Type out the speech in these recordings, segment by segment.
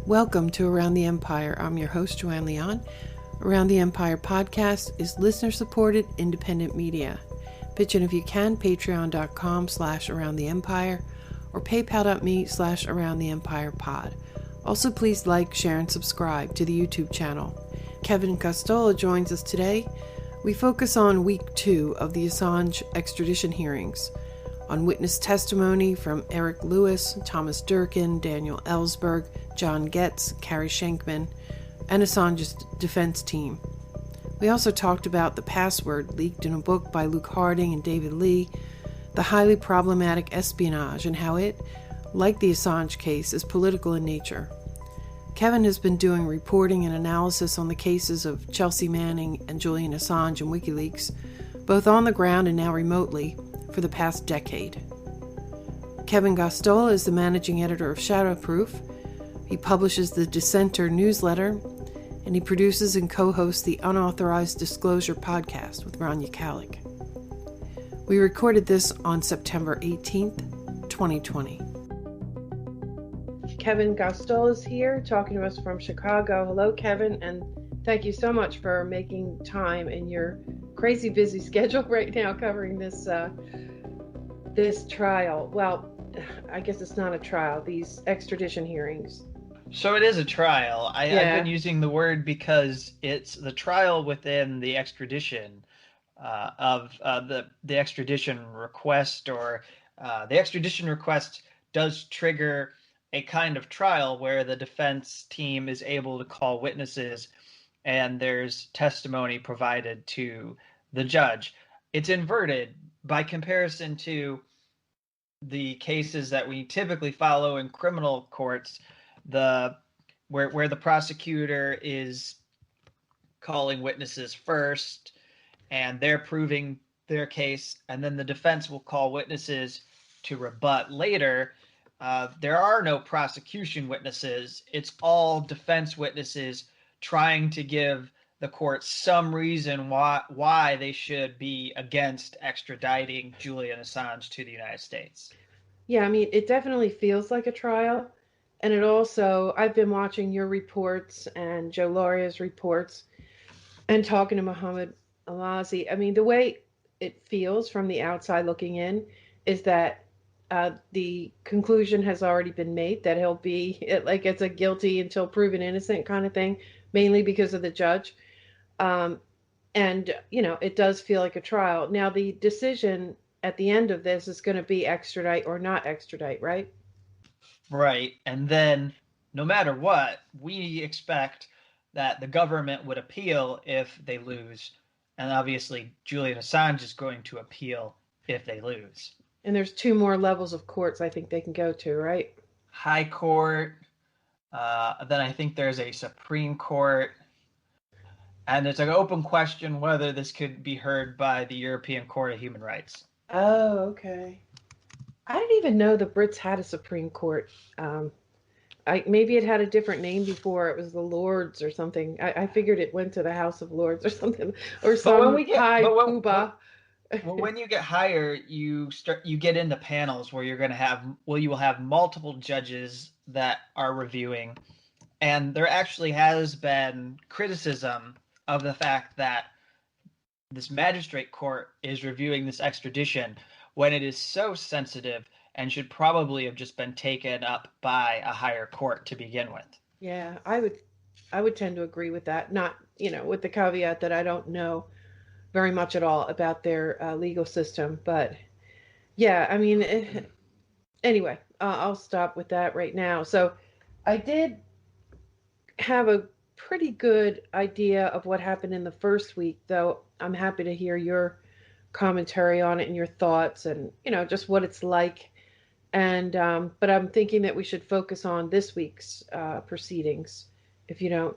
Welcome to Around the Empire. I'm your host, Joanne Leon. Around the Empire podcast is listener-supported independent media. Pitch in if you can, patreon.com/aroundtheempire or paypal.me/aroundtheempirepod. Also, please like, share, and subscribe to the YouTube channel. Kevin Gosztola joins us today. We focus on week 2 of the Assange extradition hearings, on witness testimony from Eric Lewis, Thomas Durkin, Daniel Ellsberg, John Goetz, Carey Shenkman, and Assange's defense team. We also talked about the password leaked in a book by Luke Harding and David Leigh, the highly problematic espionage, and how it, like the Assange case, is political in nature. Kevin has been doing reporting and analysis on the cases of Chelsea Manning and Julian Assange and Wikileaks, both on the ground and now remotely, for the past decade. Kevin Gosztola is the managing editor of Shadowproof. He publishes the Dissenter newsletter, and he produces and co-hosts the Unauthorized Disclosure podcast with Rania Kalik. We recorded this on September 18th, 2020. Kevin Gosztola is here talking to us from Chicago. Hello, Kevin, and thank you so much for making time in your crazy busy schedule right now covering this trial. Well, I guess it's not a trial, these extradition hearings. So it is a trial. I've been using the word because it's the trial within the extradition of the extradition request, or the extradition request does trigger a kind of trial where the defense team is able to call witnesses and there's testimony provided to the judge. It's inverted by comparison to the cases that we typically follow in criminal courts, where the prosecutor is calling witnesses first and they're proving their case, and then the defense will call witnesses to rebut later. There are no prosecution witnesses. It's all defense witnesses trying to give the court some reason why they should be against extraditing Julian Assange to the United States. Yeah, I mean, it definitely feels like a trial. And it also, I've been watching your reports and Joe Laria's reports and talking to Mohammed Alazi. I mean, the way it feels from the outside looking in is that the conclusion has already been made that he'll be, like it's a guilty until proven innocent kind of thing, mainly because of the judge. And, you know, it does feel like a trial. Now, the decision at the end of this is going to be extradite or not extradite, right? Right. And then no matter what, we expect that the government would appeal if they lose. And obviously, Julian Assange is going to appeal if they lose. And there's 2 more levels of courts I think they can go to, right? High court. Then I think there's a Supreme Court. And it's an open question whether this could be heard by the European Court of Human Rights. Oh, okay. I didn't even know the Brits had a Supreme Court. Maybe it had a different name before. It was the Lords or something. I figured it went to the House of Lords or something, or some high poobah. Well, when you get higher, you get into panels where you will have multiple judges that are reviewing, and there actually has been criticism of the fact that this magistrate court is reviewing this extradition when it is so sensitive and should probably have just been taken up by a higher court to begin with. Yeah, I would tend to agree with that. Not, with the caveat that I don't know very much at all about their legal system, but yeah, I mean, anyway, I'll stop with that right now. So I did have a pretty good idea of what happened in the first week, though I'm happy to hear your commentary on it and your thoughts and, just what it's like. And, but I'm thinking that we should focus on this week's proceedings, if you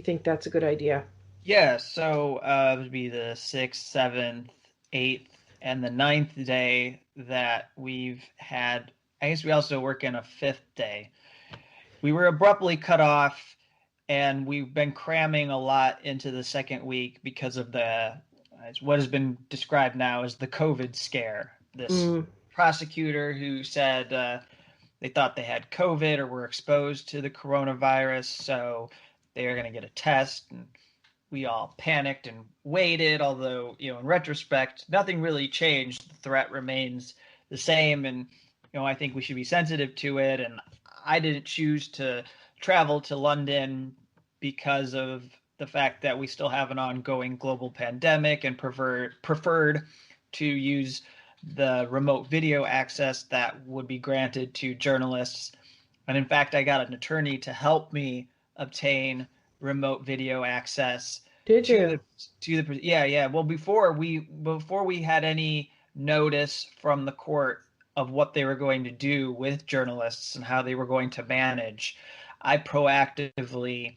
think that's a good idea. Yeah, so it would be the 6th, 7th, 8th, and the 9th day that we've had. I guess we also work in a 5th day. We were abruptly cut off, and we've been cramming a lot into the second week because of what has been described now as the COVID scare. This prosecutor who said they thought they had COVID or were exposed to the coronavirus, so they were going to get a test. And we all panicked and waited, although, in retrospect, nothing really changed. The threat remains the same, and, I think we should be sensitive to it. And I didn't choose to travel to London because of the fact that we still have an ongoing global pandemic, and preferred to use the remote video access that would be granted to journalists. And in fact, I got an attorney to help me obtain remote video access. Did you? Yeah. Well, before we had any notice from the court of what they were going to do with journalists and how they were going to manage, I proactively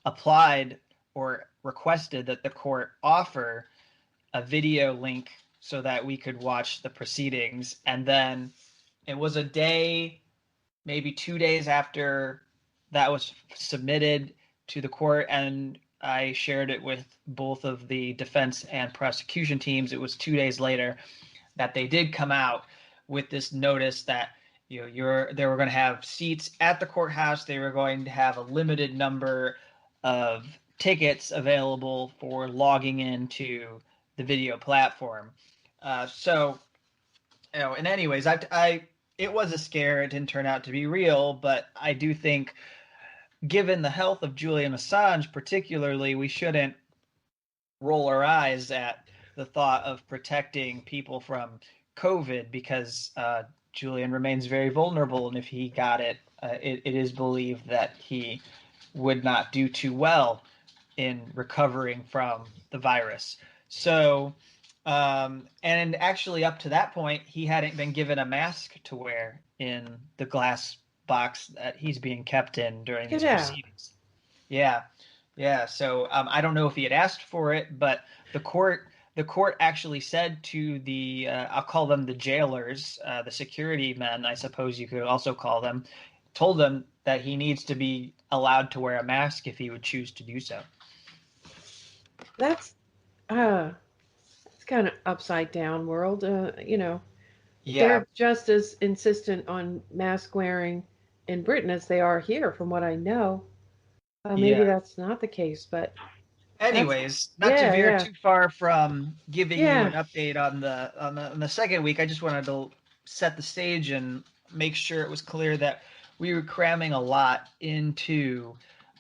applied or requested that the court offer a video link so that we could watch the proceedings. And then it was a day, maybe 2 days after that was submitted to the court, and I shared it with both of the defense and prosecution teams. It was 2 days later that they did come out with this notice that they were going to have seats at the courthouse. They were going to have a limited number of tickets available for logging into the video platform. And anyways, it was a scare. It didn't turn out to be real, but I do think, given the health of Julian Assange particularly, we shouldn't roll our eyes at the thought of protecting people from COVID, because Julian remains very vulnerable, and if he got it, it is believed that he would not do too well in recovering from the virus. So, and actually up to that point, he hadn't been given a mask to wear in the glass box that he's being kept in during these proceedings. Yeah. So I don't know if he had asked for it, but the court actually said to the I'll call them the jailers, the security men, I suppose you could also call them, told them that he needs to be allowed to wear a mask if he would choose to do so. That's kind of upside down world, Yeah. They're just as insistent on mask wearing in Britain as they are here, from what I know. Maybe that's not the case, but anyways, not to veer too far from giving you an update on the second week, I just wanted to set the stage and make sure it was clear that we were cramming a lot into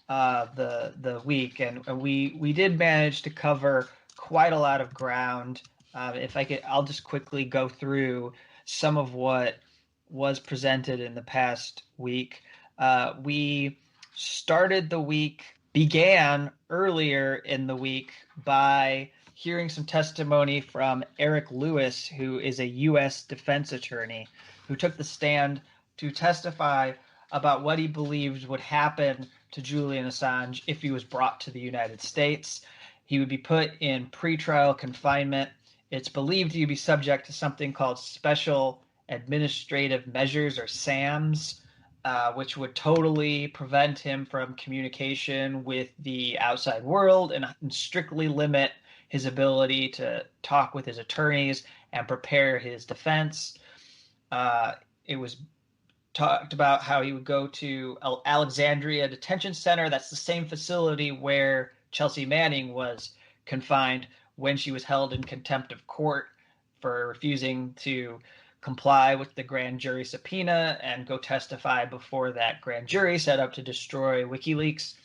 the week, and we did manage to cover quite a lot of ground. If I could, I'll just quickly go through some of what was presented in the past week. We began earlier in the week by hearing some testimony from Eric Lewis, who is a U.S. defense attorney, who took the stand to testify about what he believed would happen to Julian Assange if he was brought to the United States. He would be put in pretrial confinement. It's believed he'd be subject to something called Special Administrative Measures, or SAMs, which would totally prevent him from communication with the outside world and strictly limit his ability to talk with his attorneys and prepare his defense. It was talked about how he would go to Alexandria Detention Center. That's the same facility where Chelsea Manning was confined when she was held in contempt of court for refusing to comply with the grand jury subpoena and go testify before that grand jury set up to destroy WikiLeaks.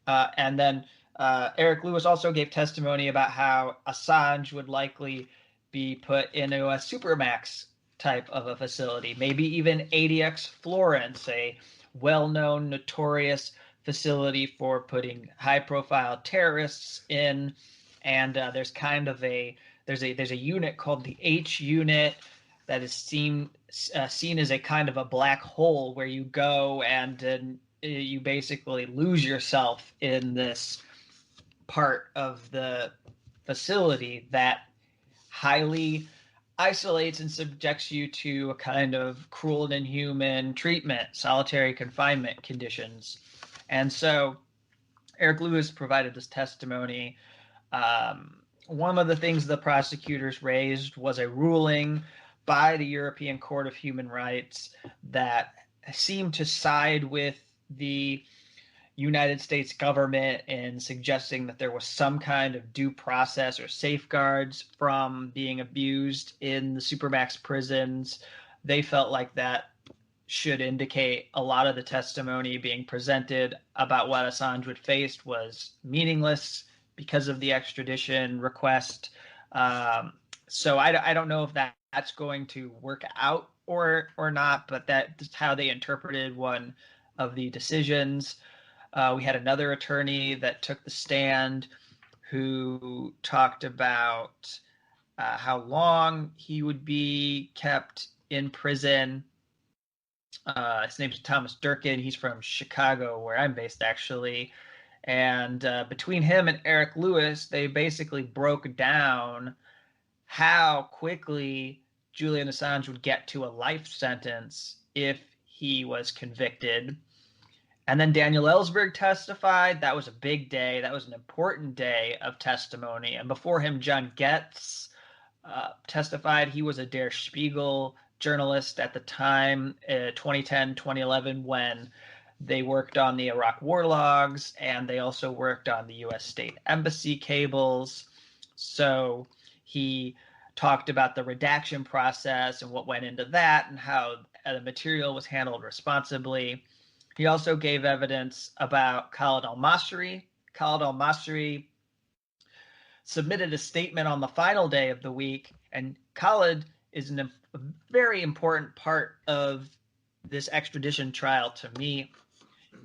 And then Eric Lewis also gave testimony about how Assange would likely be put into a supermax type of a facility, maybe even ADX Florence, a well-known, notorious facility for putting high-profile terrorists in. And there's a unit called the H unit that is seen as a kind of a black hole where you go and you basically lose yourself in this part of the facility that highly isolates and subjects you to a kind of cruel and inhuman treatment, solitary confinement conditions. And so Eric Lewis provided this testimony. One of the things the prosecutors raised was a ruling by the European Court of Human Rights that seemed to side with the United States government in suggesting that there was some kind of due process or safeguards from being abused in the supermax prisons. They felt like that should indicate a lot of the testimony being presented about what Assange would face was meaningless because of the extradition request. So I don't know if that's going to work out or not, but that's how they interpreted one of the decisions. We had another attorney that took the stand who talked about how long he would be kept in prison. His name's Thomas Durkin. He's from Chicago, where I'm based, actually. And between him and Eric Lewis, they basically broke down how quickly Julian Assange would get to a life sentence if he was convicted. And then Daniel Ellsberg testified. That was a big day. That was an important day of testimony. And before him, John Goetz testified. He was a Der Spiegel journalist at the time, 2010, 2011, when they worked on the Iraq war logs, and they also worked on the U.S. State Embassy cables. So he talked about the redaction process and what went into that and how the material was handled responsibly. He also gave evidence about Khalid al-Masri. Khalid al-Masri submitted a statement on the final day of the week, and Khalid is a very important part of this extradition trial to me,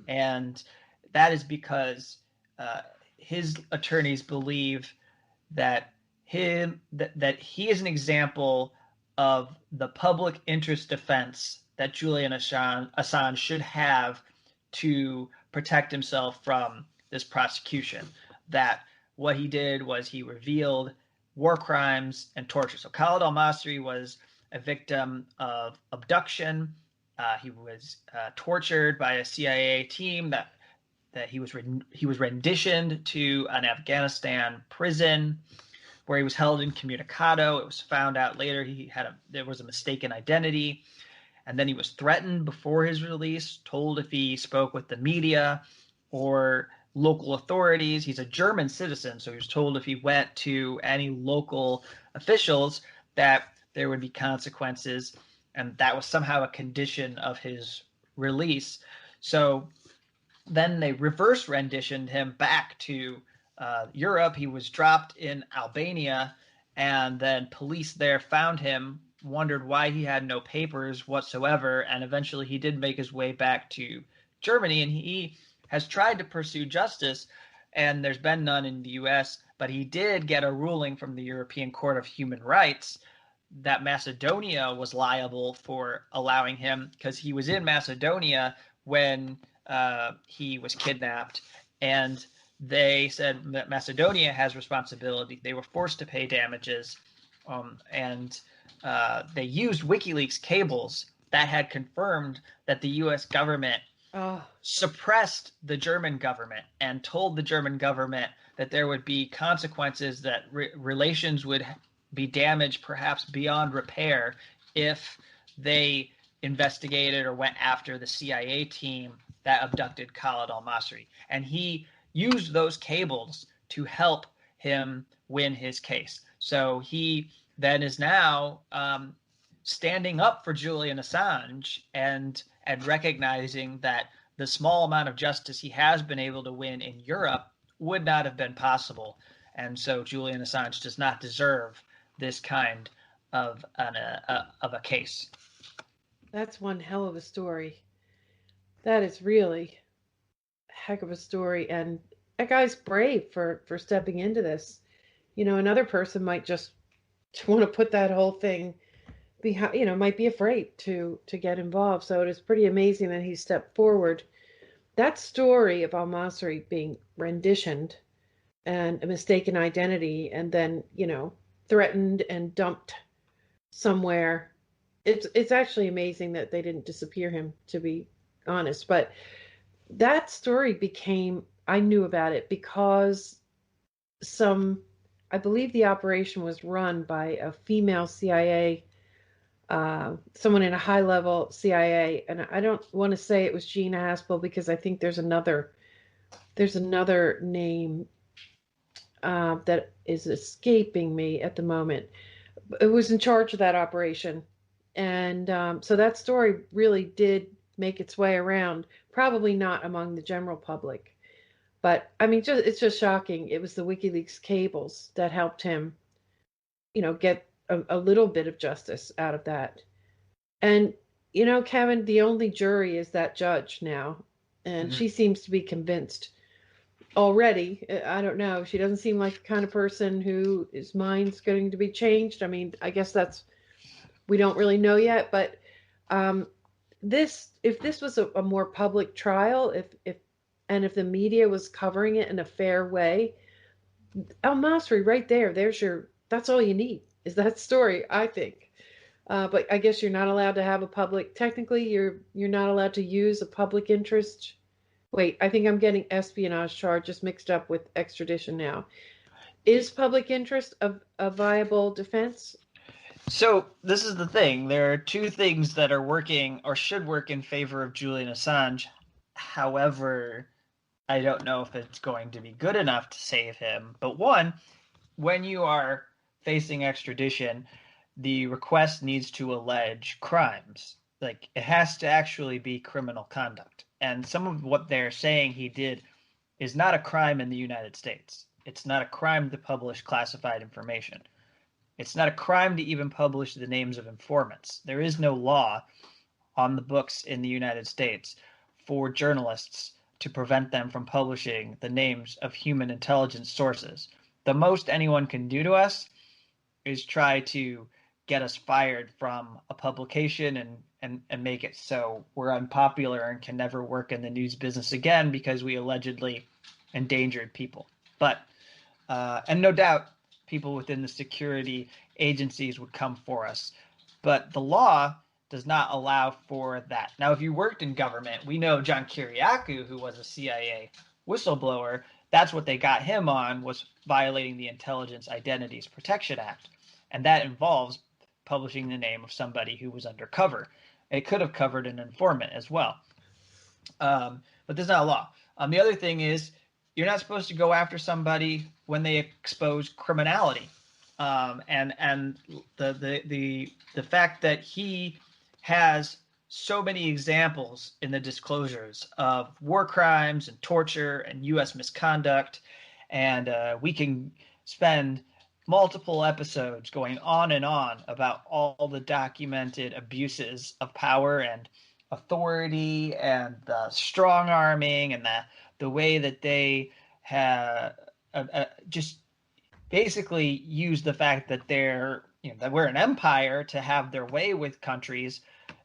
and that is because his attorneys believe that that he is an example of the public interest defense that Julian Assange should have to protect himself from this prosecution. That what he did was he revealed war crimes and torture. So Khalid al-Masri was a victim of abduction. He was tortured by a CIA team that he was renditioned to an Afghanistan prison where he was held incommunicado. It was found out later there was a mistaken identity. And then he was threatened before his release, told if he spoke with the media or local authorities. He's a German citizen, so he was told if he went to any local officials that there would be consequences, and that was somehow a condition of his release. So then they reverse renditioned him back to Europe. He was dropped in Albania, and then police there found him, wondered why he had no papers whatsoever, and eventually he did make his way back to Germany, and he has tried to pursue justice, and there's been none in the U.S., but he did get a ruling from the European Court of Human Rights that Macedonia was liable for allowing him, because he was in Macedonia when he was kidnapped, and they said that Macedonia has responsibility. They were forced to pay damages, and they used WikiLeaks cables that had confirmed that the U.S. government suppressed the German government and told the German government that there would be consequences, that relations would be damaged perhaps beyond repair if they investigated or went after the CIA team that abducted Khalid al-Masri. And he used those cables to help him win his case. So he then is now standing up for Julian Assange and recognizing that the small amount of justice he has been able to win in Europe would not have been possible. And so Julian Assange does not deserve this kind of a case. That's one hell of a story. That is really a heck of a story. And that guy's brave for stepping into this. You know, another person might just want to put that whole thing behind, you know, might be afraid to get involved. So it is pretty amazing that he stepped forward. That story of al-Masri being renditioned and a mistaken identity and then, you know, threatened and dumped somewhere. It's actually amazing that they didn't disappear him, to be honest. But that story I knew about it because I believe the operation was run by a female CIA someone in a high-level CIA, and I don't want to say it was Gina Haspel because I think there's another name that is escaping me at the moment. It was in charge of that operation, and so that story really did make its way around. Probably not among the general public, but I mean, it's just shocking. It was the WikiLeaks cables that helped him, get a little bit of justice out of that. And Kevin, the only jury is that judge now, and Mm-hmm. she seems to be convinced already. I don't know. She doesn't seem like the kind of person who his mind's going to be changed. I mean, I guess we don't really know yet, but um, if this was a more public trial, if the media was covering it in a fair way, El Masri right there, that's all you need is that story, I think. But I guess you're not allowed to have a public. Technically, you're not allowed to use a public interest. Wait, I think I'm getting espionage charges mixed up with extradition now. Is public interest a viable defense? So this is the thing. There are two things that are working or should work in favor of Julian Assange. However, I don't know if it's going to be good enough to save him. But one, when you are facing extradition, the request needs to allege crimes. Like it has to actually be criminal conduct. And some of what they're saying he did is not a crime in the United States. It's not a crime to publish classified information. It's not a crime to even publish the names of informants. There is no law on the books in the United States for journalists to prevent them from publishing the names of human intelligence sources. The most anyone can do to us is try to get us fired from a publication and make it so we're unpopular and can never work in the news business again because we allegedly endangered people. But and no doubt people within the security agencies would come for us. But the law does not allow for that. Now, if you worked in government, we know John Kiriakou, who was a CIA whistleblower, that's what they got him on, was violating the Intelligence Identities Protection Act. And that involves publishing the name of somebody who was undercover. It could have covered an informant as well. But there's not a law. The other thing is you're not supposed to go after somebody when they expose criminality. And the fact that he has so many examples in the disclosures of war crimes and torture and U.S. misconduct, and we can spend multiple episodes going on and on about all the documented abuses of power and authority and the strong arming and the way that they have just basically use the fact that that we're an empire to have their way with countries,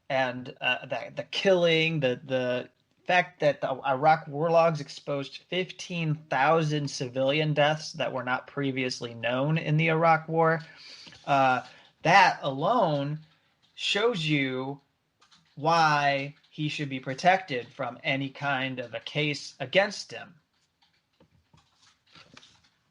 and the killing, the fact that the Iraq war logs exposed 15,000 civilian deaths that were not previously known in the Iraq war. That alone shows you why he should be protected from any kind of a case against him.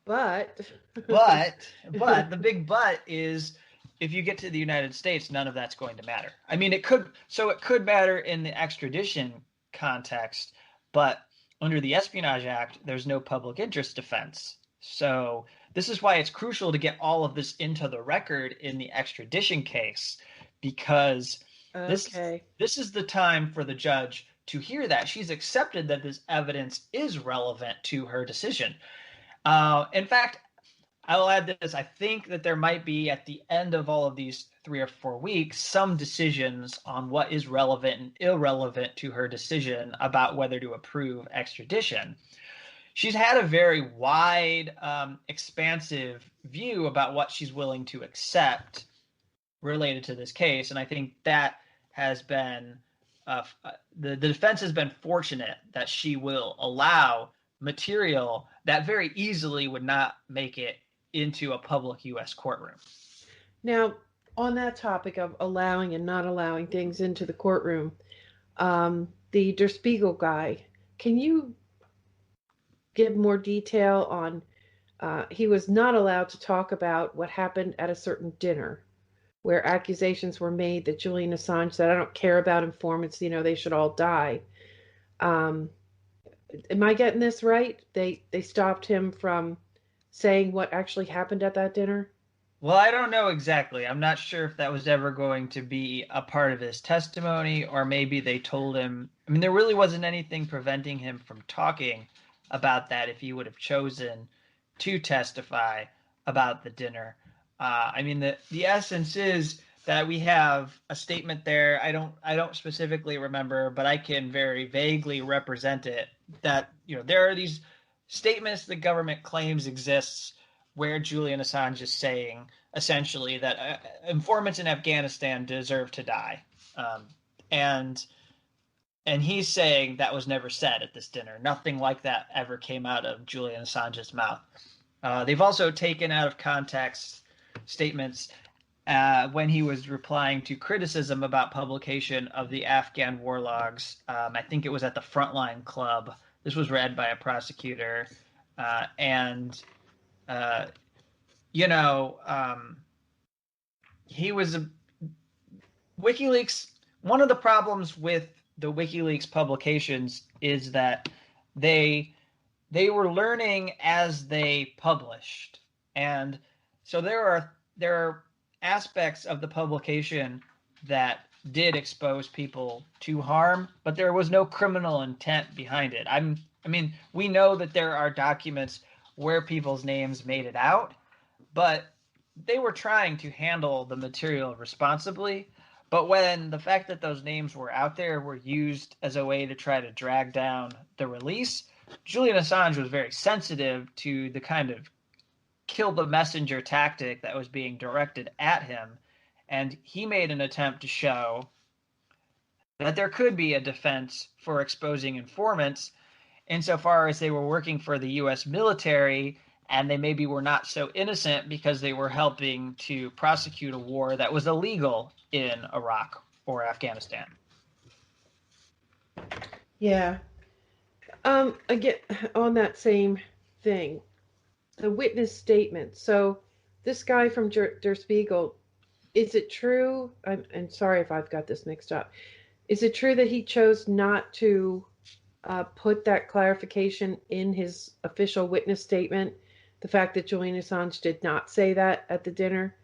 But the big but is if you get to the United States, none of that's going to matter. I mean, it could matter in the extradition context, but under the Espionage Act, there's no public interest defense. So this is why it's crucial to get all of this into the record in the extradition case, because this is the time for the judge to hear that. She's accepted that this evidence is relevant to her decision. In fact, I will add this. I think that there might be, at the end of all of these 3 or 4 weeks, some decisions on what is relevant and irrelevant to her decision about whether to approve extradition. She's had a very wide, expansive view about what she's willing to accept related to this case. And I think that has been, the defense has been fortunate that she will allow material that very easily would not make it into a public U.S. courtroom. Now, on that topic of allowing and not allowing things into the courtroom, the Der Spiegel guy, can you give more detail on he was not allowed to talk about what happened at a certain dinner. where accusations were made that Julian Assange said, "I don't care about informants, they should all die." Um, am I getting this right? They stopped him from saying what actually happened at that dinner? Well, I don't know exactly. I'm not sure if that was ever going to be a part of his testimony, or maybe they told him. I mean, there really wasn't anything preventing him from talking about that if he would have chosen to testify about the dinner. I mean, the essence is that we have a statement there. I don't specifically remember, but I can very vaguely represent it. That there are these statements the government claims exists where Julian Assange is saying essentially that informants in Afghanistan deserve to die, and he's saying that was never said at this dinner. Nothing like that ever came out of Julian Assange's mouth. They've also taken out of context statements when he was replying to criticism about publication of the Afghan war logs. I think it was at the Frontline Club. This was read by a prosecutor, and you know, he was WikiLeaks. One of the problems with the WikiLeaks publications is that they were learning as they published, and so there are aspects of the publication that did expose people to harm, but there was no criminal intent behind it. I mean, we know that there are documents where people's names made it out, but they were trying to handle the material responsibly. But when the fact that those names were out there were used as a way to try to drag down the release, Julian Assange was very sensitive to the kind of kill the messenger tactic that was being directed at him. And he made an attempt to show that there could be a defense for exposing informants insofar as they were working for the U.S. military and they maybe were not so innocent because they were helping to prosecute a war that was illegal in Iraq or Afghanistan. Yeah. Again, on that same thing, the witness statement. So this guy from Der Spiegel, is it true? I'm sorry if I've got this mixed up. Is it true that he chose not to put that clarification in his official witness statement? The fact that Julian Assange did not say that at the dinner,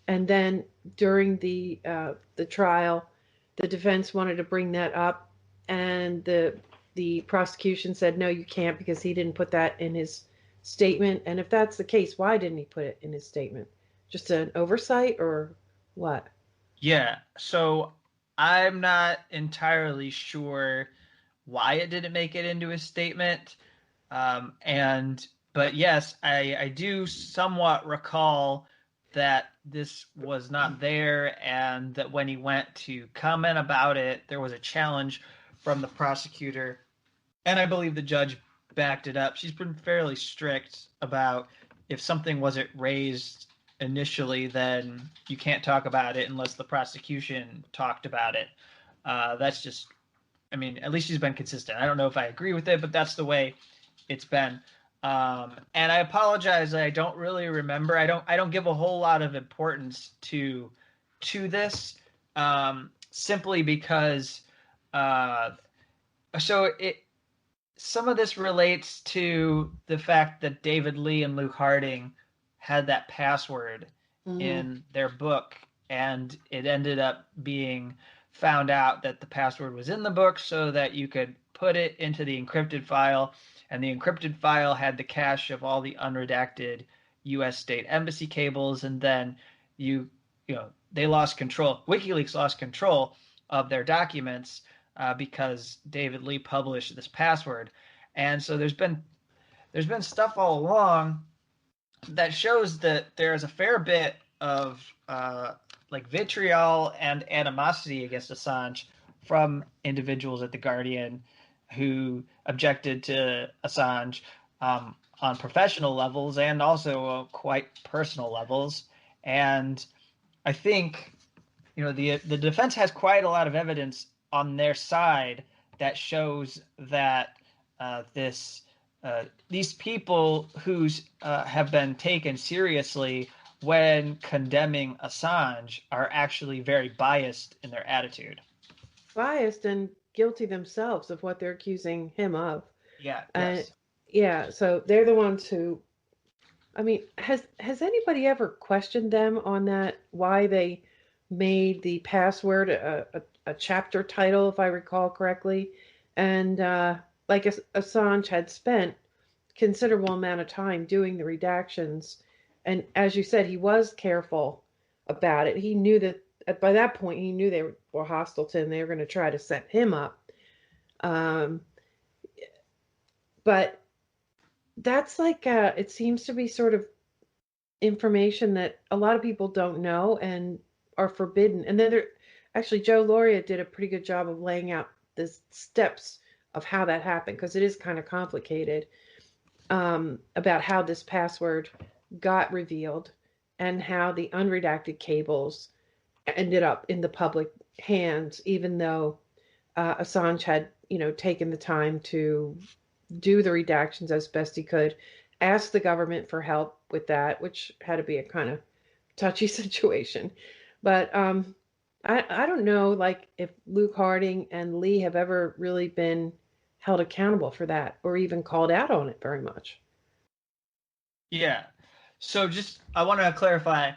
and then during the trial, the defense wanted to bring that up, and the prosecution said no, you can't because he didn't put that in his statement. And if that's the case, why didn't he put it in his statement? Just an oversight or what? Yeah, so I'm not entirely sure why it didn't make it into his statement. But yes, I do somewhat recall that this was not there, and that when he went to comment about it, there was a challenge from the prosecutor, and I believe the judge backed it up. She's been fairly strict about if something wasn't raised initially, then you can't talk about it unless the prosecution talked about it. That's just, I mean, at least she's been consistent. I don't know if I agree with it, but that's the way it's been. And I apologize, I don't really remember. I don't give a whole lot of importance to this, simply because some of this relates to the fact that David Leigh and Luke Harding had that password in their book, and it ended up being found out that the password was in the book so that you could put it into the encrypted file, and the encrypted file had the cache of all the unredacted U.S. state embassy cables, and then they lost control. WikiLeaks lost control of their documents because David Leigh published this password. And so there's been stuff all along that shows that there's a fair bit of vitriol and animosity against Assange from individuals at The Guardian who objected to Assange on professional levels and also quite personal levels. And I think the defense has quite a lot of evidence on their side that shows that these people who have been taken seriously when condemning Assange, are actually very biased in their attitude. Biased and guilty themselves of what they're accusing him of. Yeah, And yes. yeah, so they're the ones who, I mean, has anybody ever questioned them on that? Why they made the password a chapter title, if I recall correctly, and like Assange had spent considerable amount of time doing the redactions, and as you said, he was careful about it. He knew that by that point, he knew they were hostile to him. They were going to try to set him up. Um, but that's like it seems to be sort of information that a lot of people don't know and are forbidden. And then there, actually, Joe Lauria did a pretty good job of laying out the steps of how that happened because it is kind of complicated, about how this password got revealed and how the unredacted cables ended up in the public hands, even though Assange had, taken the time to do the redactions as best he could, ask the government for help with that, which had to be a kind of touchy situation. But I don't know, like if Luke Harding and Leigh have ever really been held accountable for that or even called out on it very much. Yeah. So just I want to clarify.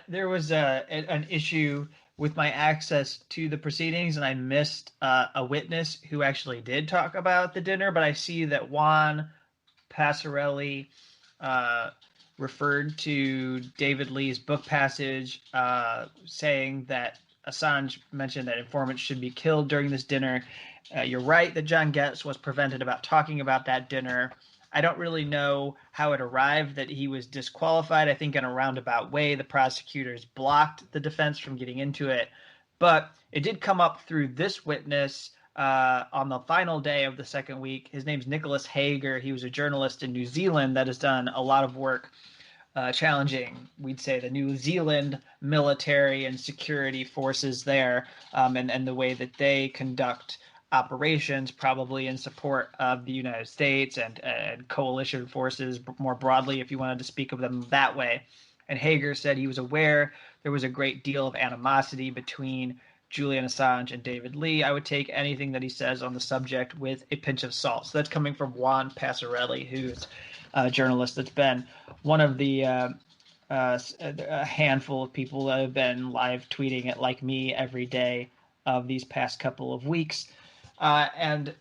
There was an issue with my access to the proceedings, and I missed a witness who actually did talk about the dinner. But I see that Juan Passarelli referred to David Leigh's book passage, saying that Assange mentioned that informants should be killed during this dinner. You're right that John Goetz was prevented about talking about that dinner. I don't really know how it arrived that he was disqualified. I think in a roundabout way, the prosecutors blocked the defense from getting into it. But it did come up through this witness on the final day of the second week. His name's Nicholas Hager. He was a journalist in New Zealand that has done a lot of work challenging, we'd say, the New Zealand military and security forces there, and the way that they conduct operations, probably in support of the United States and coalition forces more broadly, if you wanted to speak of them that way. And Hager said he was aware there was a great deal of animosity between Julian Assange and David Leigh. I would take anything that he says on the subject with a pinch of salt. So that's coming from Juan Passarelli, who's a journalist that's been one of the a handful of people that have been live tweeting it like me every day of these past couple of weeks. And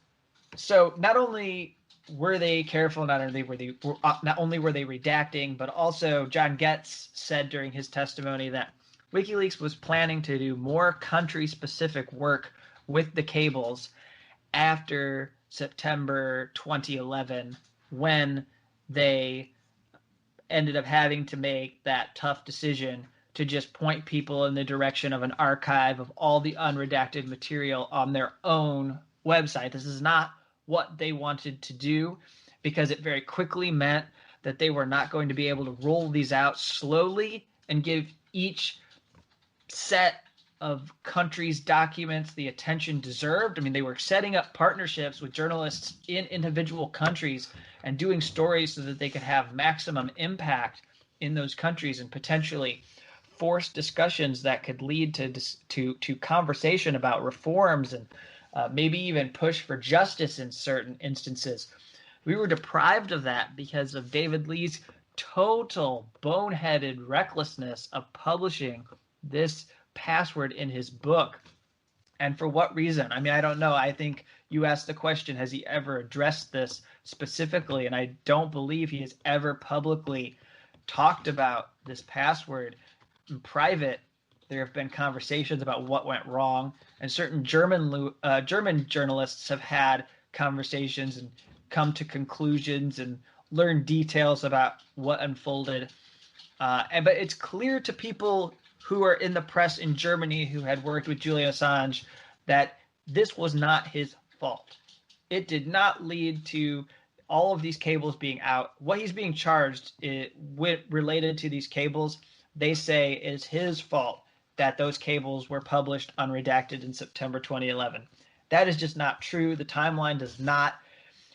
so not only were they careful, not only were they redacting, but also John Goetz said during his testimony that WikiLeaks was planning to do more country-specific work with the cables after September 2011, when they ended up having to make that tough decision to just point people in the direction of an archive of all the unredacted material on their own website. This is not what they wanted to do, because it very quickly meant that they were not going to be able to roll these out slowly and give each set of countries' documents the attention deserved. I mean, they were setting up partnerships with journalists in individual countries and doing stories so that they could have maximum impact in those countries and potentially force discussions that could lead to conversation about reforms and maybe even push for justice in certain instances. We were deprived of that because of David Leigh's total boneheaded recklessness of publishing this password in his book. And for what reason? I mean, I don't know. I think you asked the question, has he ever addressed this specifically? And I don't believe he has ever publicly talked about this password. In private, there have been conversations about what went wrong, and certain German journalists have had conversations and come to conclusions and learn details about what unfolded. But it's clear to people who are in the press in Germany who had worked with Julian Assange that this was not his fault. It did not lead to all of these cables being out. What he's being charged with related to these cables, they say is his fault that those cables were published unredacted in September 2011. That is just not true. The timeline does not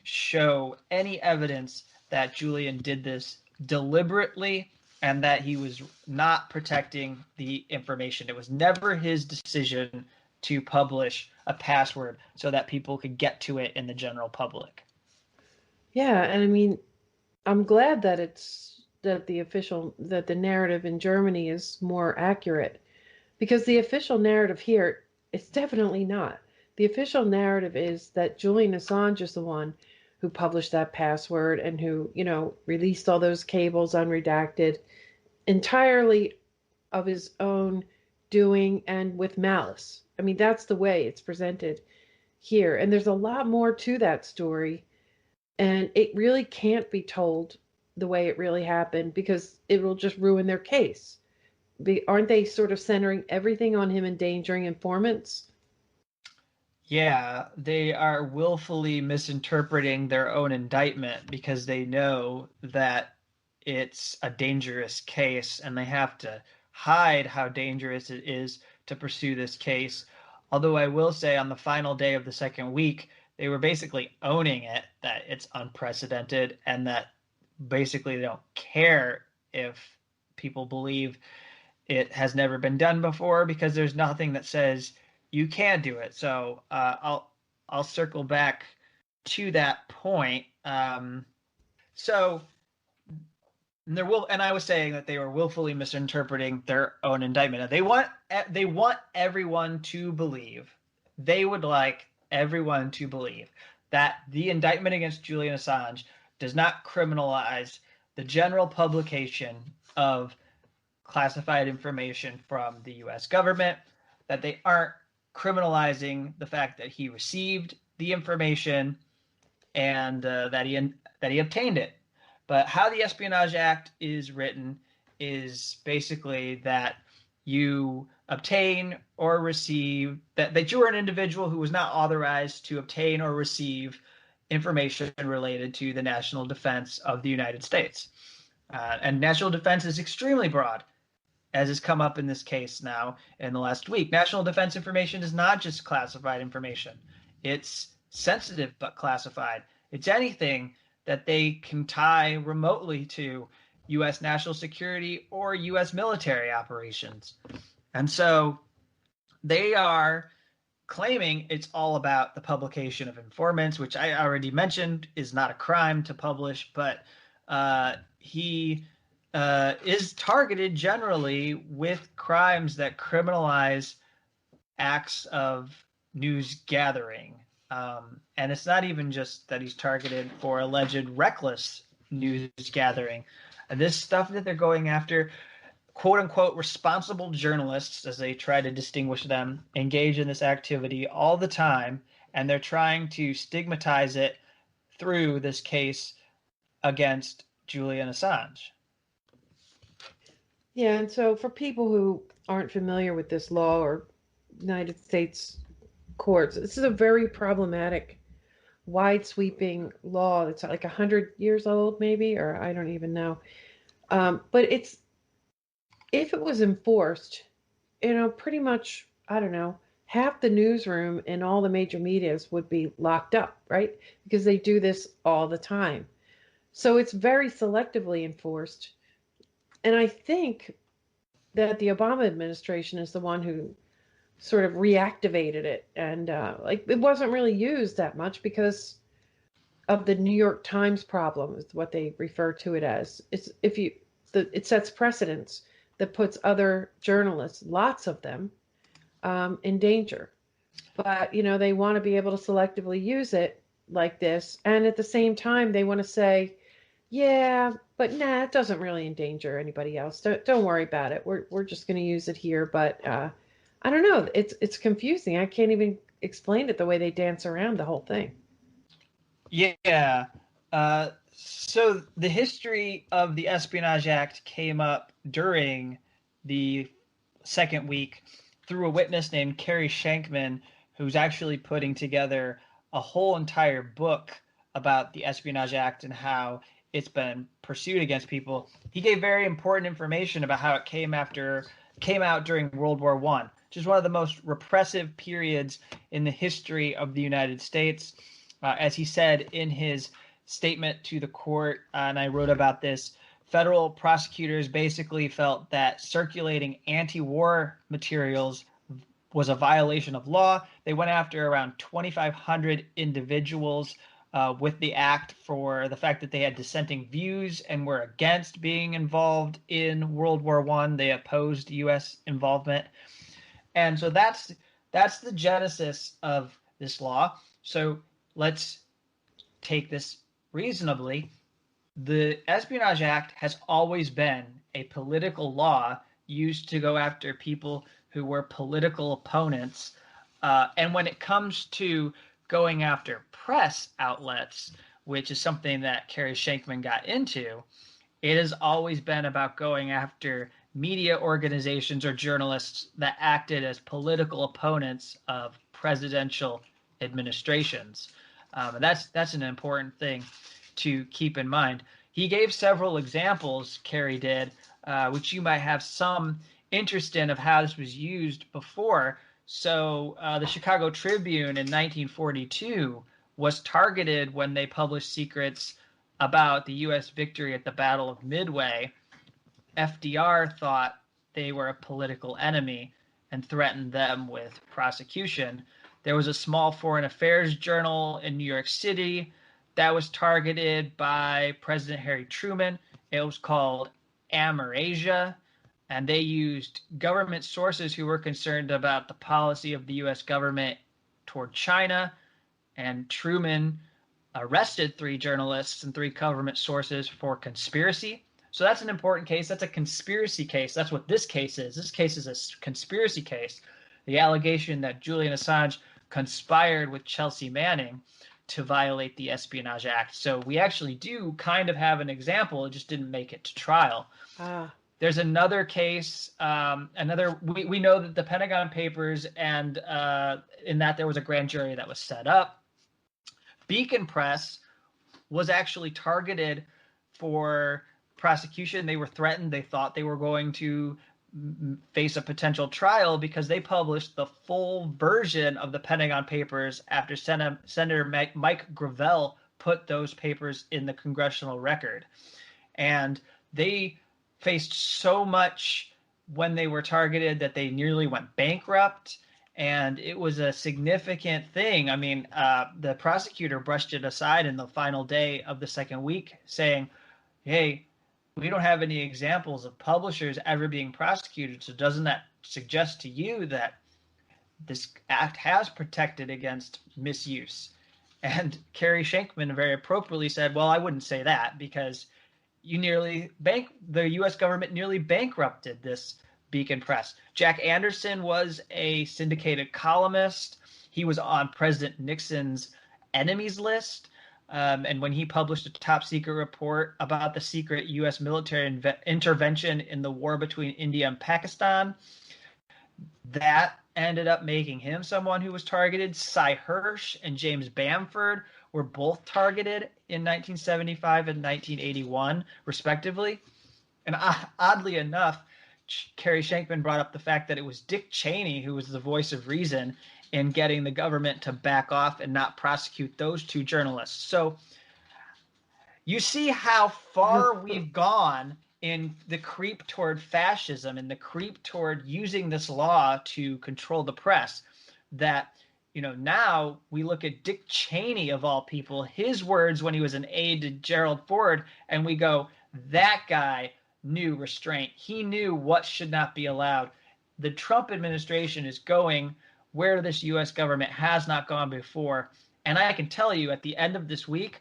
show any evidence that Julian did this deliberately and that he was not protecting the information. It was never his decision to publish a password so that people could get to it in the general public. Yeah, and I mean, I'm glad that the narrative in Germany is more accurate, because the official narrative here is definitely not. The official narrative is that Julian Assange is the one who published that password and who, released all those cables unredacted entirely of his own doing and with malice. I mean, that's the way it's presented here. And there's a lot more to that story. And it really can't be told the way it really happened, because it will just ruin their case. Aren't they sort of centering everything on him endangering informants? Yeah, they are willfully misinterpreting their own indictment because they know that it's a dangerous case and they have to hide how dangerous it is to pursue this case. Although I will say on the final day of the second week, they were basically owning it, that it's unprecedented and that basically they don't care if people believe it has never been done before, because there's nothing that says you can do it. So I'll circle back to that point. So and I was saying that they were willfully misinterpreting their own indictment. They want everyone to believe. They would like everyone to believe that the indictment against Julian Assange does not criminalize the general publication of classified information from the U.S. government, that they aren't criminalizing the fact that he received the information and that he obtained it. But how the Espionage Act is written is basically that you obtain or receive, that you are an individual who was not authorized to obtain or receive information related to the national defense of the United States. And national defense is extremely broad, as has come up in this case now in the last week. National defense information is not just classified information. It's sensitive but classified. It's anything that they can tie remotely to U.S. national security or U.S. military operations. And so they are claiming it's all about the publication of informants, which I already mentioned is not a crime to publish, but he is targeted generally with crimes that criminalize acts of news gathering. And it's not even just that he's targeted for alleged reckless news gathering. And this stuff that they're going after, quote unquote, responsible journalists, as they try to distinguish them, engage in this activity all the time. And they're trying to stigmatize it through this case against Julian Assange. Yeah, and so for people who aren't familiar with this law or United States courts, this is a very problematic, wide-sweeping law. It's like 100 years old, maybe, or I don't even know. But if it was enforced, pretty much, I don't know, half the newsroom in all the major medias would be locked up, right? Because they do this all the time. So it's very selectively enforced. And I think that the Obama administration is the one who sort of reactivated it. And it wasn't really used that much because of the New York Times problem, is what they refer to it as. It sets precedents that puts other journalists, lots of them, in danger. But, they want to be able to selectively use it like this. And at the same time, they want to say, yeah, but nah, it doesn't really endanger anybody else. Don't worry about it. We're just going to use it here. But I don't know. It's confusing. I can't even explain it the way they dance around the whole thing. Yeah. So the history of the Espionage Act came up during the second week through a witness named Carey Shenkman, who's actually putting together a whole entire book about the Espionage Act and how it's been pursued against people. He gave very important information about how it came out during World War I, which is one of the most repressive periods in the history of the United States. As he said in his statement to the court, and I wrote about this, federal prosecutors basically felt that circulating anti-war materials was a violation of law. They went after around 2,500 individuals with the act for the fact that they had dissenting views and were against being involved in World War I. They opposed U.S. involvement. And so that's the genesis of this law. So let's take this reasonably. The Espionage Act has always been a political law used to go after people who were political opponents. And when it comes to going after press outlets, which is something that Carey Shenkman got into, it has always been about going after media organizations or journalists that acted as political opponents of presidential administrations. And that's an important thing to keep in mind. He gave several examples, Carey did, which you might have some interest in of how this was used before. So the Chicago Tribune in 1942 was targeted when they published secrets about the U.S. victory at the Battle of Midway. FDR thought they were a political enemy and threatened them with prosecution. There was a small foreign affairs journal in New York City that was targeted by President Harry Truman. It was called Amerasia, and they used government sources who were concerned about the policy of the U.S. government toward China, and Truman arrested 3 journalists and 3 government sources for conspiracy. So that's an important case. That's a conspiracy case. That's what this case is. This case is a conspiracy case. The allegation that Julian Assange conspired with Chelsea Manning to violate the Espionage Act. So we actually do kind of have an example. It just didn't make it to trial. There's another case, we know that the Pentagon Papers, and in that there was a grand jury that was set up. Beacon Press was actually targeted for prosecution. They were threatened. They thought they were going to face a potential trial because they published the full version of the Pentagon Papers after Senator Mike Gravel put those papers in the congressional record. And they faced so much when they were targeted that they nearly went bankrupt. And it was a significant thing. I mean, the prosecutor brushed it aside in the final day of the second week, saying, hey, we don't have any examples of publishers ever being prosecuted. So doesn't that suggest to you that this act has protected against misuse? And Carey Shenkman very appropriately said, well, I wouldn't say that because the U.S. government nearly bankrupted this Beacon Press. Jack Anderson was a syndicated columnist. He was on President Nixon's enemies list. And when he published a top secret report about the secret U.S. military intervention in the war between India and Pakistan, that ended up making him someone who was targeted. Cy Hirsch and James Bamford were both targeted in 1975 and 1981, respectively. And oddly enough, Carey Shenkman brought up the fact that it was Dick Cheney who was the voice of reason in getting the government to back off and not prosecute those 2 journalists. So you see how far we've gone in the creep toward fascism and the creep toward using this law to control the press, that now we look at Dick Cheney, of all people, his words when he was an aide to Gerald Ford, and we go, that guy knew restraint. He knew what should not be allowed. The Trump administration is going where this U.S. government has not gone before. And I can tell you at the end of this week,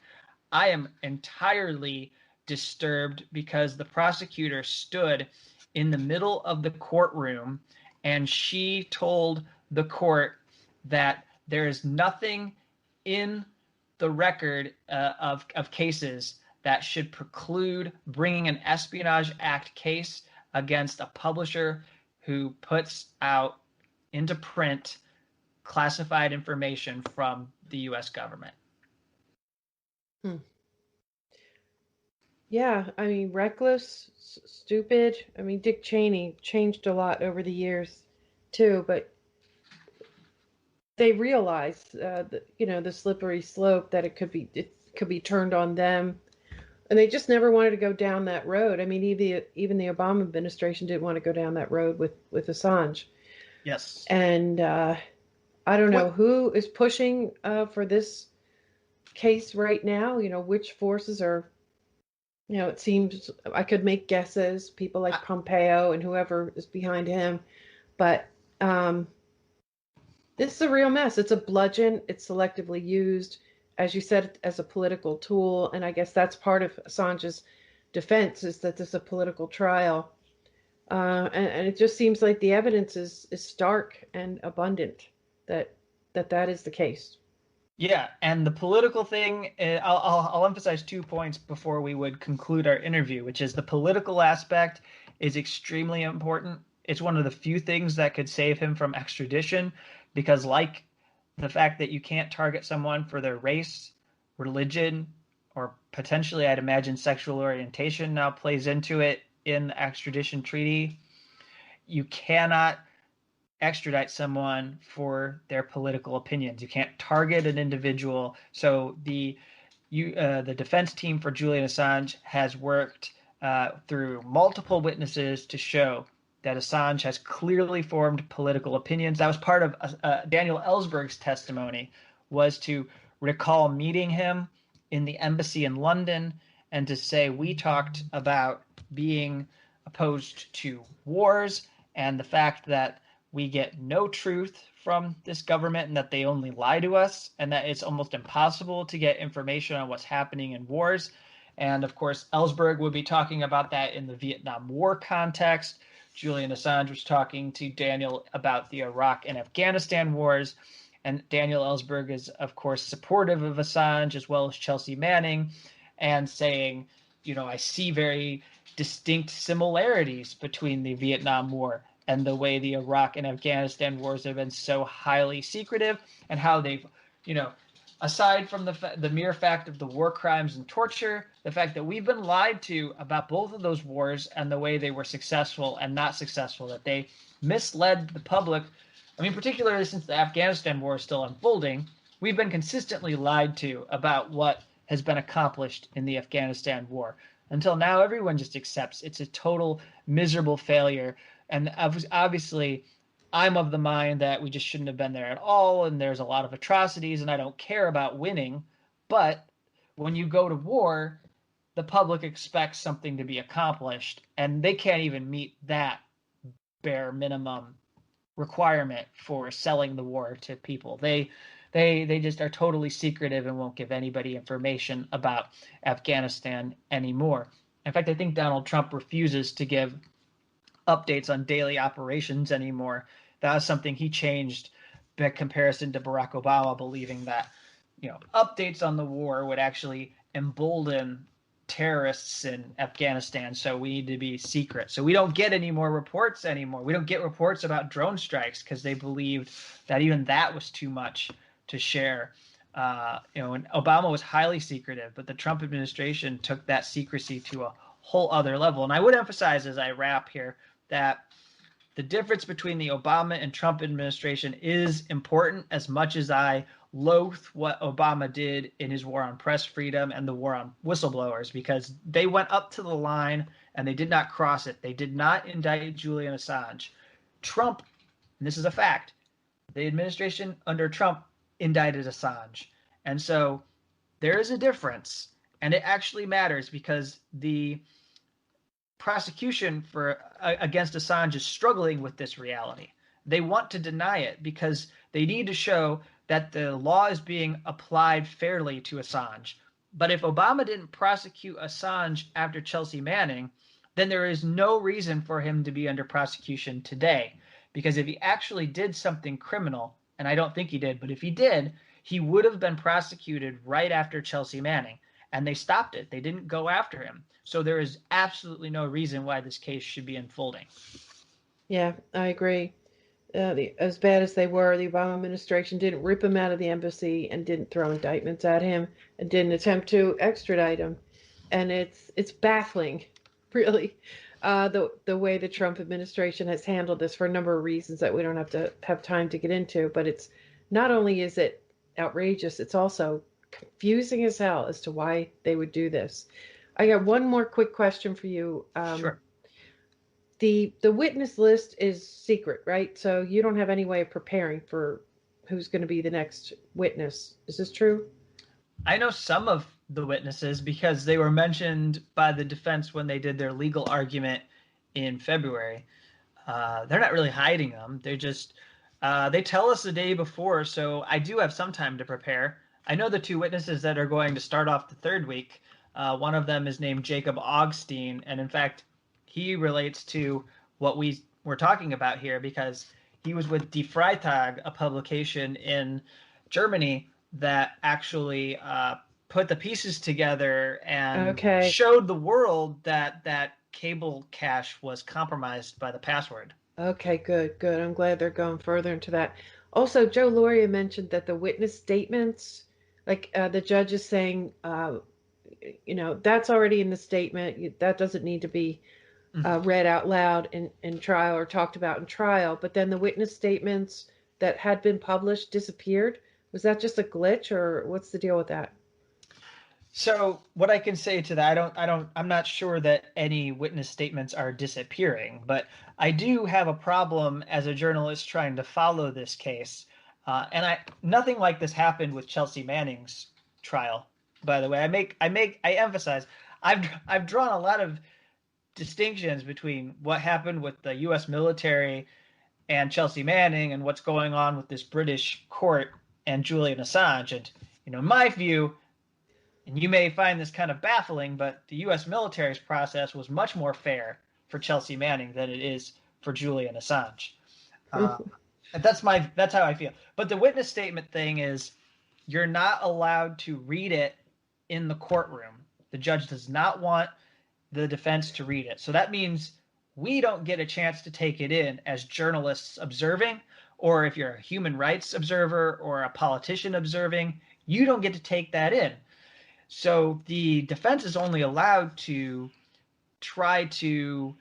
I am entirely disturbed because the prosecutor stood in the middle of the courtroom and she told the court that there is nothing in the record of cases that should preclude bringing an Espionage Act case against a publisher who puts out into print classified information from the U.S. government. Yeah, I mean, reckless, stupid. I mean, Dick Cheney changed a lot over the years, too, but they realized, the slippery slope that it could be turned on them. And they just never wanted to go down that road. I mean, even the Obama administration didn't want to go down that road with Assange. Yes. And I don't know who is pushing for this case right now. Which forces are, it seems I could make guesses, people like Pompeo and whoever is behind him. But this is a real mess. It's a bludgeon. It's selectively used, as you said, as a political tool. And I guess that's part of Assange's defense, is that this is a political trial. And it just seems like the evidence is stark and abundant that is the case. Yeah, and the political thing, I'll emphasize 2 points before we would conclude our interview, which is the political aspect is extremely important. It's one of the few things that could save him from extradition, because like the fact that you can't target someone for their race, religion, or potentially, I'd imagine, sexual orientation now plays into it in the extradition treaty. You cannot extradite someone for their political opinions. You can't target an individual. So the defense team for Julian Assange has worked through multiple witnesses to show that Assange has clearly formed political opinions. That was part of Daniel Ellsberg's testimony, was to recall meeting him in the embassy in London and to say, we talked about being opposed to wars and the fact that we get no truth from this government and that they only lie to us, and that it's almost impossible to get information on what's happening in wars. And of course, Ellsberg would be talking about that in the Vietnam War context. Julian Assange was talking to Daniel about the Iraq and Afghanistan wars. And Daniel Ellsberg is, of course, supportive of Assange, as well as Chelsea Manning, and saying, I see very distinct similarities between the Vietnam War and the way the Iraq and Afghanistan wars have been so highly secretive, and how they've, aside from the mere fact of the war crimes and torture, the fact that we've been lied to about both of those wars and the way they were successful and not successful, that they misled the public. I mean, particularly since the Afghanistan war is still unfolding, we've been consistently lied to about what has been accomplished in the Afghanistan war. Until now, everyone just accepts it's a total miserable failure. And obviously, I'm of the mind that we just shouldn't have been there at all, and there's a lot of atrocities, and I don't care about winning. But when you go to war, the public expects something to be accomplished, and they can't even meet that bare minimum requirement for selling the war to people. They just are totally secretive and won't give anybody information about Afghanistan anymore. In fact, I think Donald Trump refuses to give updates on daily operations anymore. That was something he changed by comparison to Barack Obama, believing that updates on the war would actually embolden terrorists in Afghanistan, so we need to be secret. So we don't get any more reports anymore. We don't get reports about drone strikes because they believed that even that was too much to share. And Obama was highly secretive, but the Trump administration took that secrecy to a whole other level. And I would emphasize, as I wrap here, that the difference between the Obama and Trump administration is important, as much as I loathe what Obama did in his war on press freedom and the war on whistleblowers, because they went up to the line and they did not cross it. They did not indict Julian Assange. Trump, and this is a fact, the administration under Trump indicted Assange. And so there is a difference, and it actually matters, because the prosecution against Assange is struggling with this reality. They want to deny it because they need to show that the law is being applied fairly to Assange. But if Obama didn't prosecute Assange after Chelsea Manning, then there is no reason for him to be under prosecution today. Because if he actually did something criminal, and I don't think he did, but if he did, he would have been prosecuted right after Chelsea Manning. And they stopped it. They didn't go after him. So there is absolutely no reason why this case should be unfolding. Yeah, I agree. As bad as they were, the Obama administration didn't rip him out of the embassy and didn't throw indictments at him and didn't attempt to extradite him. And it's baffling, really, the way the Trump administration has handled this, for a number of reasons that we don't have time to get into. But it's not only is it outrageous, it's also confusing as hell as to why they would do this. I got one more quick question for you. Sure. The witness list is secret, right? So you don't have any way of preparing for who's going to be the next witness. Is this true? I know some of the witnesses because they were mentioned by the defense when they did their legal argument in February. They're not really hiding them. They tell us the day before, so I do have some time to prepare. I know the two witnesses that are going to start off the third week. One of them is named Jacob Augstein, and in fact, he relates to what we were talking about here because he was with Die Freitag, a publication in Germany that actually put the pieces together and Okay. showed the world that that cable cache was compromised by the password. Okay, good, good. I'm glad they're going further into that. Also, Joe Lauria mentioned that the witness statements, like the judge is saying, that's already in the statement. That doesn't need to be read out loud in trial or talked about in trial. But then the witness statements that had been published disappeared. Was that just a glitch, or what's the deal with that? So what I can say to that, I'm not sure that any witness statements are disappearing, but I do have a problem as a journalist trying to follow this case. Nothing like this happened with Chelsea Manning's trial, by the way. I emphasize, I've drawn a lot of distinctions between what happened with the U.S. military and Chelsea Manning and what's going on with this British court and Julian Assange. And, in my view, and you may find this kind of baffling, but the U.S. military's process was much more fair for Chelsea Manning than it is for Julian Assange. That's how I feel. But the witness statement thing is, you're not allowed to read it in the courtroom. The judge does not want the defense to read it. So that means we don't get a chance to take it in as journalists observing, or if you're a human rights observer or a politician observing, you don't get to take that in. So the defense is only allowed to try to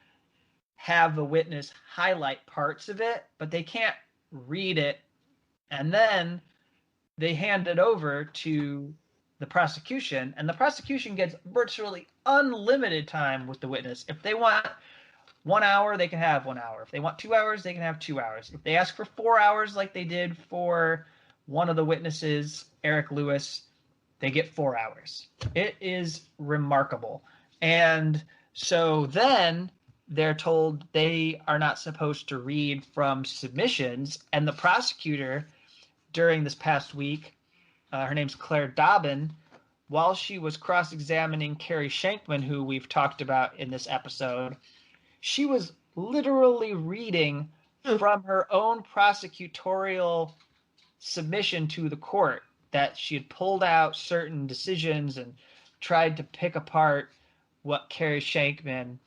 have the witness highlight parts of it, but they can't read it. And then they hand it over to the prosecution, and the prosecution gets virtually unlimited time with the witness. If they want 1 hour, they can have 1 hour. If they want 2 hours, they can have 2 hours. If they ask for 4 hours, like they did for one of the witnesses, Eric Lewis, they get 4 hours. It is remarkable. And so then they're told they are not supposed to read from submissions. And the prosecutor during this past week, her name's Claire Dobbin, while she was cross-examining Carey Shenkman, who we've talked about in this episode, she was literally reading from her own prosecutorial submission to the court that she had pulled out certain decisions and tried to pick apart what Carey Shenkman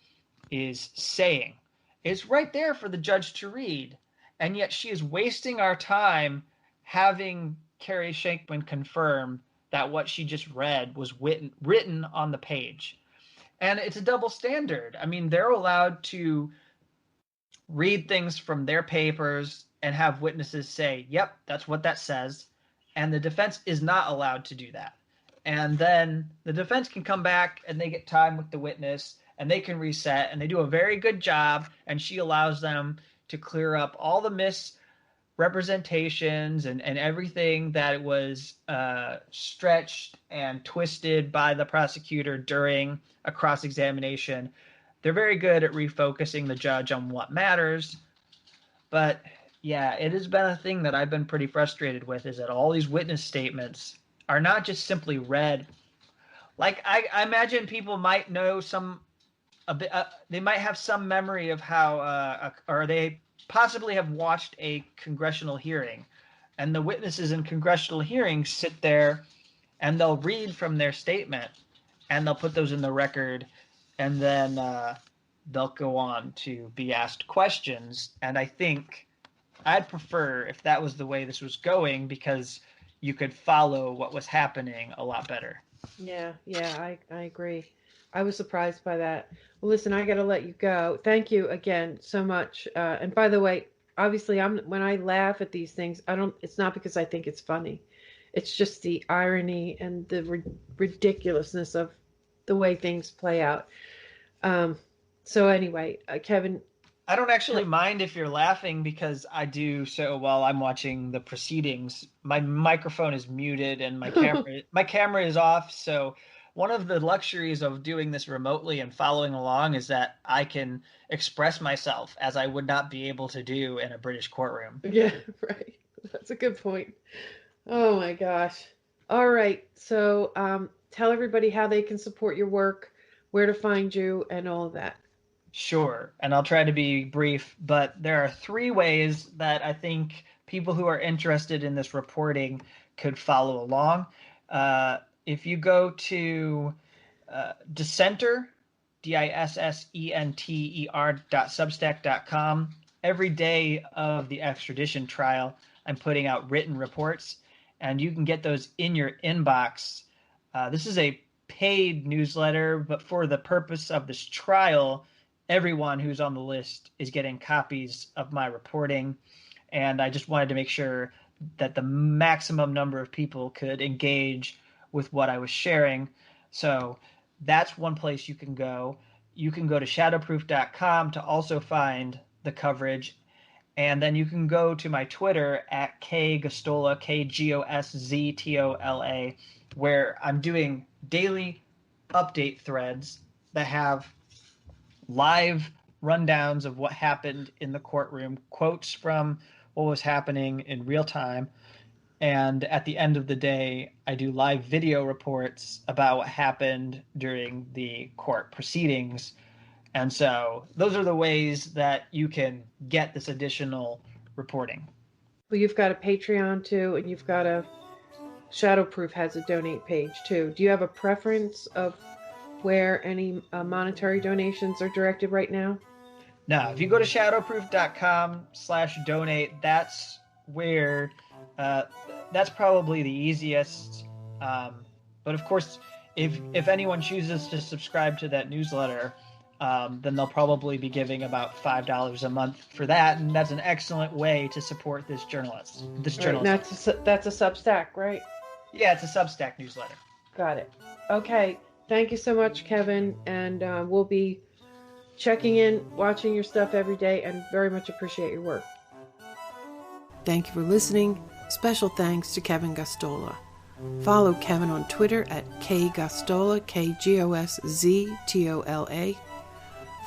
is saying. It's right there for the judge to read, and yet she is wasting our time having Carey Shenkman confirm that what she just read was written on the page. And it's a double standard. I mean, they're allowed to read things from their papers and have witnesses say, yep, that's what that says. And the defense is not allowed to do that. And then the defense can come back and they get time with the witness and they can reset, and they do a very good job. And she allows them to clear up all the misrepresentations and everything that was stretched and twisted by the prosecutor during a cross-examination. They're very good at refocusing the judge on what matters. But yeah, it has been a thing that I've been pretty frustrated with, is that all these witness statements are not just simply read. Like, I imagine people might know they might have some memory of how, or they possibly have watched a congressional hearing, and the witnesses in congressional hearings sit there and they'll read from their statement and they'll put those in the record, and then they'll go on to be asked questions. And I think I'd prefer if that was the way this was going, because you could follow what was happening a lot better. Yeah, I agree. I was surprised by that. Well, listen, I got to let you go. Thank you again so much. And by the way, obviously, when I laugh at these things, it's not because I think it's funny. It's just the irony and the ridiculousness of the way things play out. So anyway, Kevin, I don't actually mind if you're laughing, because I do so while I'm watching the proceedings. My microphone is muted and my camera is off. So one of the luxuries of doing this remotely and following along is that I can express myself as I would not be able to do in a British courtroom. Yeah, right. That's a good point. Oh my gosh. All right. So tell everybody how they can support your work, where to find you, and all of that. Sure. And I'll try to be brief, but there are 3 ways that I think people who are interested in this reporting could follow along. If you go to Dissenter, dissenter.substack.com, every day of the extradition trial, I'm putting out written reports, and you can get those in your inbox. This is a paid newsletter, but for the purpose of this trial, everyone who's on the list is getting copies of my reporting. And I just wanted to make sure that the maximum number of people could engage with what I was sharing. So that's one place you can go. You can go to shadowproof.com to also find the coverage. And then you can go to my Twitter at Gosztola, Gosztola, where I'm doing daily update threads that have live rundowns of what happened in the courtroom, quotes from what was happening in real time. And at the end of the day, I do live video reports about what happened during the court proceedings. And so those are the ways that you can get this additional reporting. Well, you've got a Patreon too, and you've got a Shadowproof has a donate page too. Do you have a preference of where any monetary donations are directed right now? No, if you go to shadowproof.com/donate, that's where that's probably the easiest. But of course, if anyone chooses to subscribe to that newsletter, then they'll probably be giving about $5 a month for that, and that's an excellent way to support this journalist. Right, that's a Substack, right? Yeah, it's a Substack newsletter. Got it. Okay. Thank you so much, Kevin, and we'll be checking in, watching your stuff every day, and very much appreciate your work. Thank you for listening. Special thanks to Kevin Gosztola. Follow Kevin on Twitter at kgosztola, KGOSZTOLA.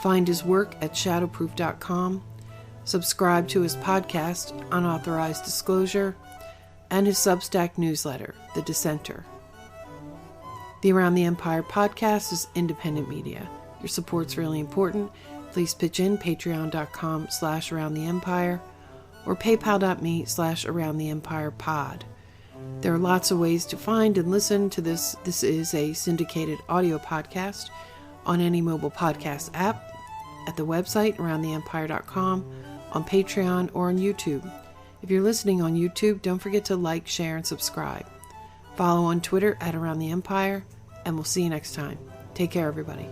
Find his work at shadowproof.com. Subscribe to his podcast, Unauthorized Disclosure, and his Substack newsletter, The Dissenter. The Around the Empire podcast is independent media. Your support's really important. Please pitch in patreon.com/aroundtheempire or paypal.me/aroundtheempirepod. There are lots of ways to find and listen to this. This is a syndicated audio podcast on any mobile podcast app, at the website aroundtheempire.com, on Patreon, or on YouTube. If you're listening on YouTube, don't forget to like, share, and subscribe. Follow on Twitter at Around the Empire, and we'll see you next time. Take care, everybody.